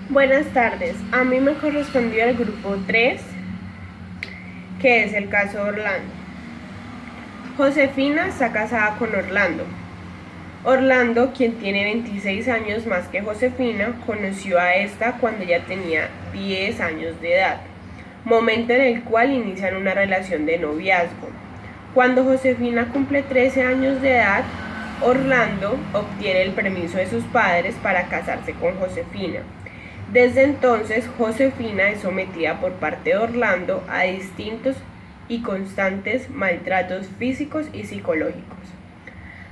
Buenas tardes, a mí me correspondió el grupo 3, que es el caso de Orlando. Josefina está casada con Orlando. Orlando, quien tiene 26 años más que Josefina, conoció a esta cuando ella tenía 10 años de edad, momento en el cual inician una relación de noviazgo. Cuando Josefina cumple 13 años de edad, Orlando obtiene el permiso de sus padres para casarse con Josefina. Desde entonces, Josefina es sometida por parte de Orlando a distintos y constantes maltratos físicos y psicológicos.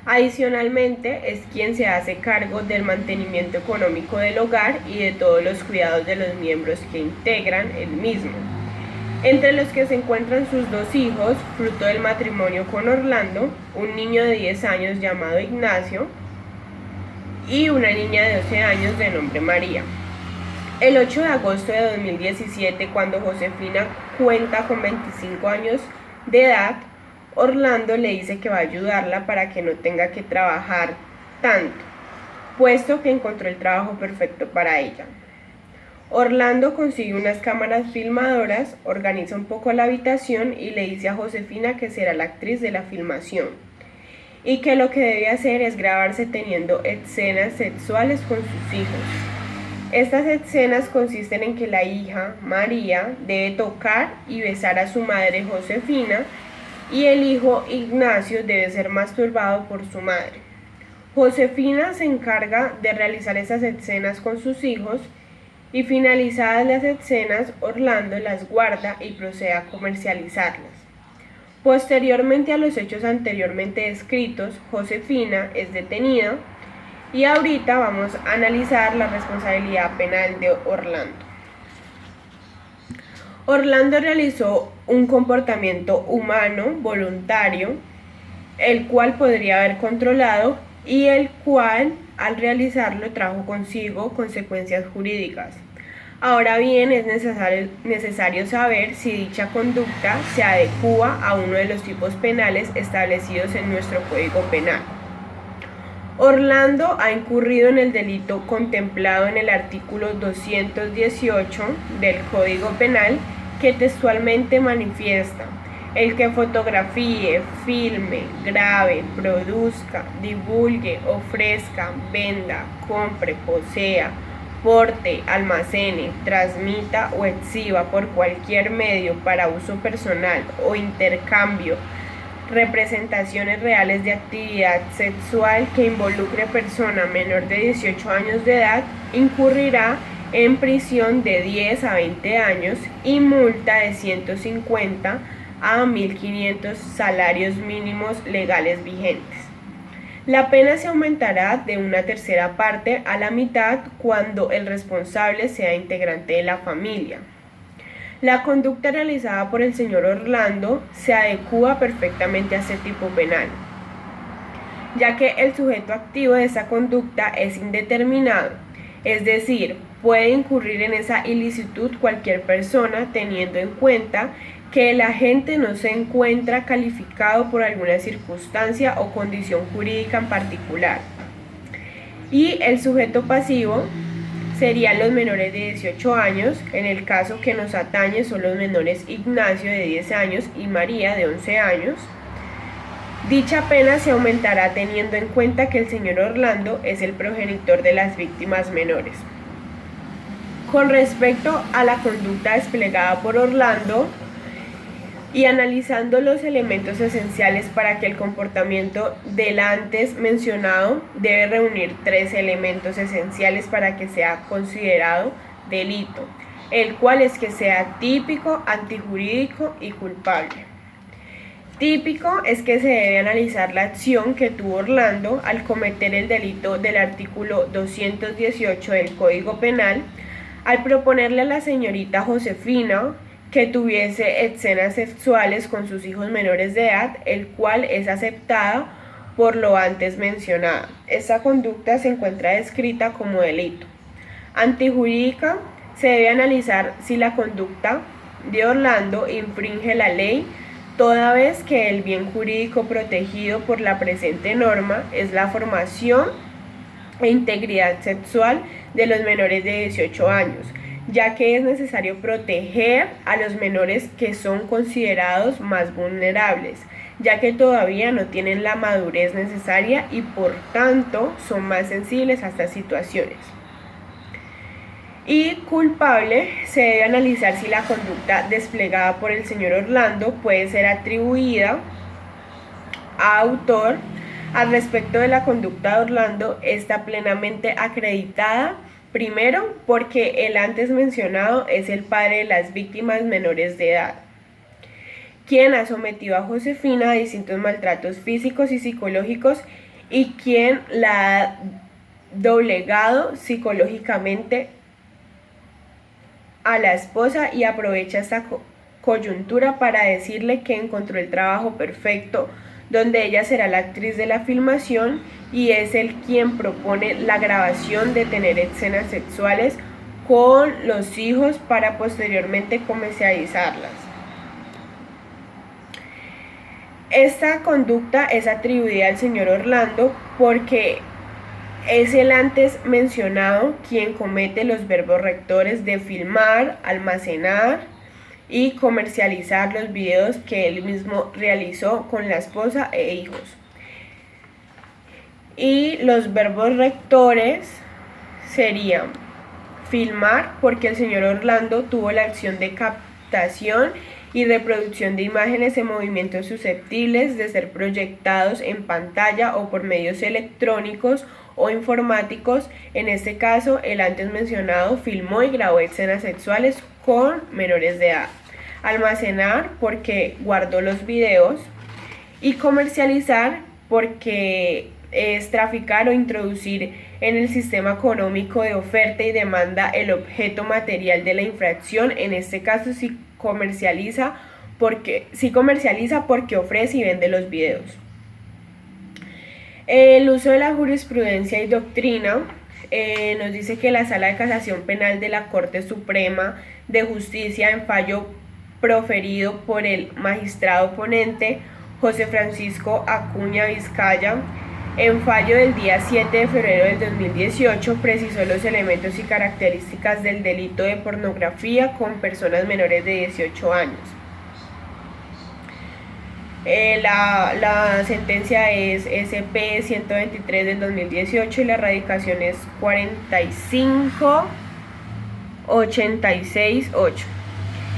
Adicionalmente, es quien se hace cargo del mantenimiento económico del hogar y de todos los cuidados de los miembros que integran el mismo, entre los que se encuentran sus dos hijos, fruto del matrimonio con Orlando, un niño de 10 años llamado Ignacio y una niña de 12 años de nombre María. El 8 de agosto de 2017, cuando Josefina cuenta con 25 años de edad, Orlando le dice que va a ayudarla para que no tenga que trabajar tanto, puesto que encontró el trabajo perfecto para ella. Orlando consigue unas cámaras filmadoras, organiza un poco la habitación y le dice a Josefina que será la actriz de la filmación y que lo que debe hacer es grabarse teniendo escenas sexuales con sus hijos. Estas escenas consisten en que la hija, María, debe tocar y besar a su madre Josefina y el hijo Ignacio debe ser masturbado por su madre. Josefina se encarga de realizar esas escenas con sus hijos y finalizadas las escenas, Orlando las guarda y procede a comercializarlas. Posteriormente a los hechos anteriormente descritos, Josefina es detenida y ahorita vamos a analizar la responsabilidad penal de Orlando. Orlando realizó un comportamiento humano voluntario, el cual podría haber controlado y el cual al realizarlo trajo consigo consecuencias jurídicas. Ahora bien, es necesario saber si dicha conducta se adecúa a uno de los tipos penales establecidos en nuestro Código Penal. Orlando ha incurrido en el delito contemplado en el artículo 218 del Código Penal, que textualmente manifiesta: el que fotografíe, filme, grabe, produzca, divulgue, ofrezca, venda, compre, posea, porte, almacene, transmita o exhiba por cualquier medio para uso personal o intercambio representaciones reales de actividad sexual que involucre persona menor de 18 años de edad, incurrirá en prisión de 10 a 20 años y multa de 150 a 1.500 salarios mínimos legales vigentes. La pena se aumentará de una tercera parte a la mitad cuando el responsable sea integrante de la familia. La conducta realizada por el señor Orlando se adecúa perfectamente a este tipo penal, ya que el sujeto activo de esa conducta es indeterminado, es decir, puede incurrir en esa ilicitud cualquier persona teniendo en cuenta que el agente no se encuentra calificado por alguna circunstancia o condición jurídica en particular. Y el sujeto pasivo serían los menores de 18 años, en el caso que nos atañe son los menores Ignacio de 10 años y María de 11 años. Dicha pena se aumentará teniendo en cuenta que el señor Orlando es el progenitor de las víctimas menores. Con respecto a la conducta desplegada por Orlando y analizando los elementos esenciales para que el comportamiento del antes mencionado debe reunir 3 elementos esenciales para que sea considerado delito, el cual es que sea típico, antijurídico y culpable. Típico es que se debe analizar la acción que tuvo Orlando al cometer el delito del artículo 218 del Código Penal, al proponerle a la señorita Josefina que tuviese escenas sexuales con sus hijos menores de edad, el cual es aceptada por lo antes mencionado. Esta conducta se encuentra descrita como delito. Antijurídica, se debe analizar si la conducta de Orlando infringe la ley, toda vez que el bien jurídico protegido por la presente norma es la formación e integridad sexual de los menores de 18 años, ya que es necesario proteger a los menores que son considerados más vulnerables, ya que todavía no tienen la madurez necesaria y por tanto son más sensibles a estas situaciones. Y culpable, se debe analizar si la conducta desplegada por el señor Orlando puede ser atribuida a autor. Al respecto de la conducta de Orlando, está plenamente acreditada, primero porque el antes mencionado es el padre de las víctimas menores de edad, quien ha sometido a Josefina a distintos maltratos físicos y psicológicos y quien la ha doblegado psicológicamente a la esposa y aprovecha esta coyuntura para decirle que encontró el trabajo perfecto donde ella será la actriz de la filmación y es él quien propone la grabación de tener escenas sexuales con los hijos para posteriormente comercializarlas. Esta conducta es atribuida al señor Orlando porque es el antes mencionado quien comete los verbos rectores de filmar, almacenar y comercializar los videos que él mismo realizó con la esposa e hijos. Y los verbos rectores serían filmar, porque el señor Orlando tuvo la acción de captación y reproducción de imágenes en movimientos susceptibles de ser proyectados en pantalla o por medios electrónicos o informáticos. En este caso, el antes mencionado filmó y grabó escenas sexuales con menores de edad. Almacenar, porque guardó los videos. Y comercializar, porque es traficar o introducir en el sistema económico de oferta y demanda el objeto material de la infracción. En este caso, si comercializa porque ofrece y vende los videos. El uso de la jurisprudencia y doctrina nos dice que la Sala de Casación Penal de la Corte Suprema de Justicia, en fallo proferido por el magistrado ponente José Francisco Acuña Vizcaya, en fallo del día 7 de febrero del 2018, precisó los elementos y características del delito de pornografía con personas menores de 18 años. La sentencia es SP 123 del 2018 y la radicación es 45868.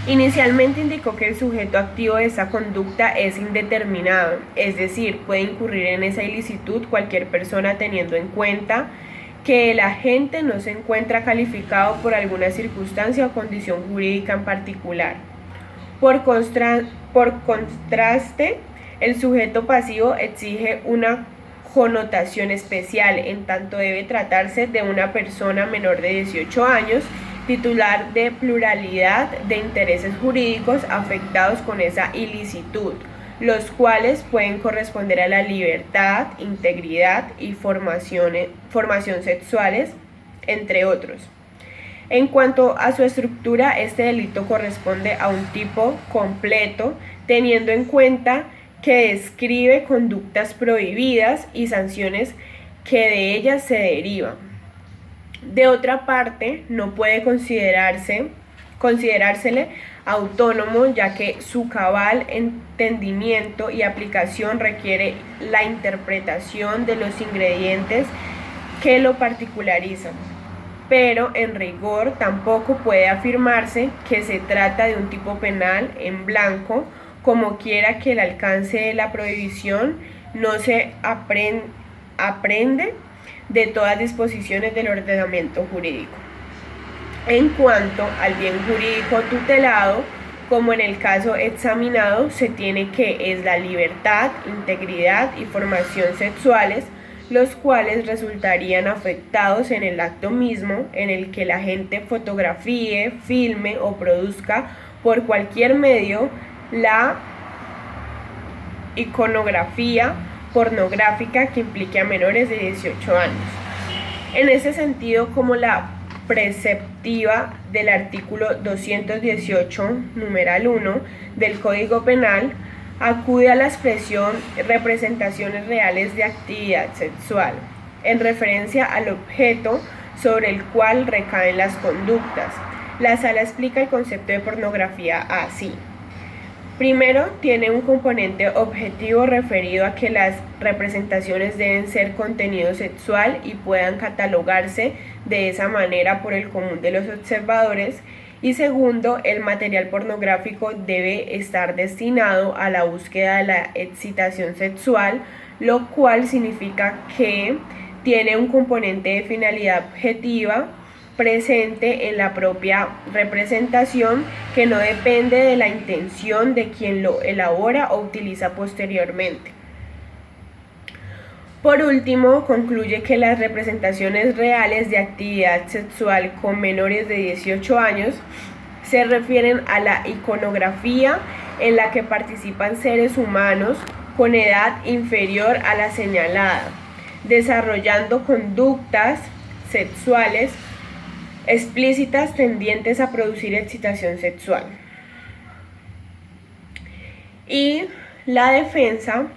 Inicialmente indicó que el sujeto activo de esa conducta es indeterminado, es decir, puede incurrir en esa ilicitud cualquier persona teniendo en cuenta que el agente no se encuentra calificado por alguna circunstancia o condición jurídica en particular. Por contraste, el sujeto pasivo exige una connotación especial, en tanto debe tratarse de una persona menor de 18 años, titular de pluralidad de intereses jurídicos afectados con esa ilicitud, los cuales pueden corresponder a la libertad, integridad y formación sexuales, entre otros. En cuanto a su estructura, este delito corresponde a un tipo completo, teniendo en cuenta que describe conductas prohibidas y sanciones que de ellas se derivan. De otra parte, no puede considerársele autónomo, ya que su cabal entendimiento y aplicación requiere la interpretación de los ingredientes que lo particularizan. Pero en rigor tampoco puede afirmarse que se trata de un tipo penal en blanco, como quiera que el alcance de la prohibición no se aprende de todas disposiciones del ordenamiento jurídico. En cuanto al bien jurídico tutelado, como en el caso examinado, se tiene que es la libertad, integridad y formación sexuales, los cuales resultarían afectados en el acto mismo en el que la gente fotografíe, filme o produzca por cualquier medio la iconografía pornográfica que implique a menores de 18 años. En ese sentido, como la preceptiva del artículo 218, numeral 1 del Código Penal, acude a la expresión representaciones reales de actividad sexual. En referencia al objeto, sobre el cual recaen las conductas. La sala explica el concepto de pornografía así. Primero, tiene un componente objetivo referido a que las representaciones deben ser contenido sexual y puedan catalogarse de esa manera por el común de los observadores. Y segundo, el material pornográfico debe estar destinado a la búsqueda de la excitación sexual, lo cual significa que tiene un componente de finalidad objetiva presente en la propia representación, que no depende de la intención de quien lo elabora o utiliza posteriormente. Por último, concluye que las representaciones reales de actividad sexual con menores de 18 años se refieren a la iconografía en la que participan seres humanos con edad inferior a la señalada, desarrollando conductas sexuales explícitas tendientes a producir excitación sexual. Y la defensa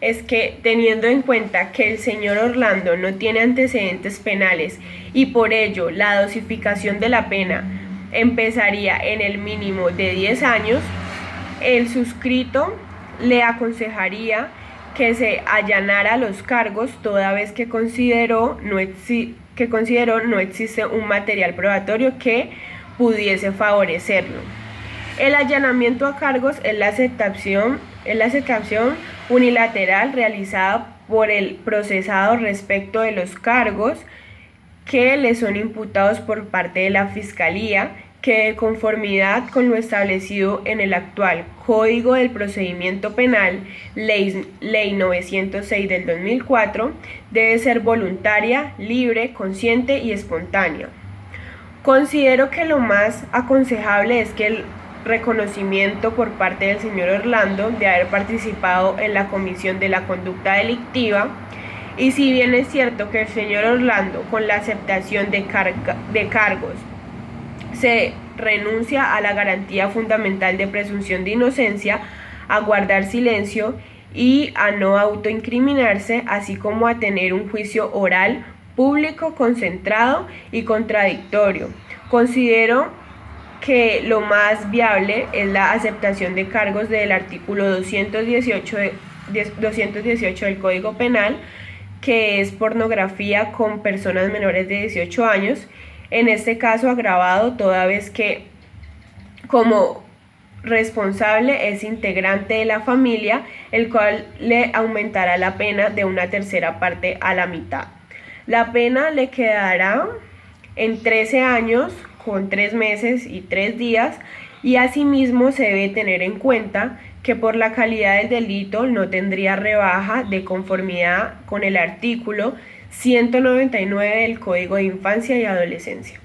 es que, teniendo en cuenta que el señor Orlando no tiene antecedentes penales y por ello la dosificación de la pena empezaría en el mínimo de 10 años, el suscrito le aconsejaría que se allanara los cargos toda vez que consideró no existe un material probatorio que pudiese favorecerlo. El allanamiento a cargos es la aceptación unilateral realizada por el procesado respecto de los cargos que le son imputados por parte de la Fiscalía, que de conformidad con lo establecido en el actual Código del Procedimiento Penal, Ley 906 del 2004, debe ser voluntaria, libre, consciente y espontánea. Considero que lo más aconsejable es que el reconocimiento por parte del señor Orlando de haber participado en la comisión de la conducta delictiva, y si bien es cierto que el señor Orlando, con la aceptación de cargos, se renuncia a la garantía fundamental de presunción de inocencia, a guardar silencio y a no autoincriminarse, así como a tener un juicio oral, público, concentrado y contradictorio. Considero que lo más viable es la aceptación de cargos del artículo 218 del Código Penal, que es pornografía con personas menores de 18 años, en este caso agravado toda vez que como responsable es integrante de la familia, el cual le aumentará la pena de una tercera parte a la mitad. La pena le quedará en 13 años con 3 meses y 3 días, y asimismo se debe tener en cuenta que por la calidad del delito no tendría rebaja de conformidad con el artículo 199 del Código de Infancia y Adolescencia.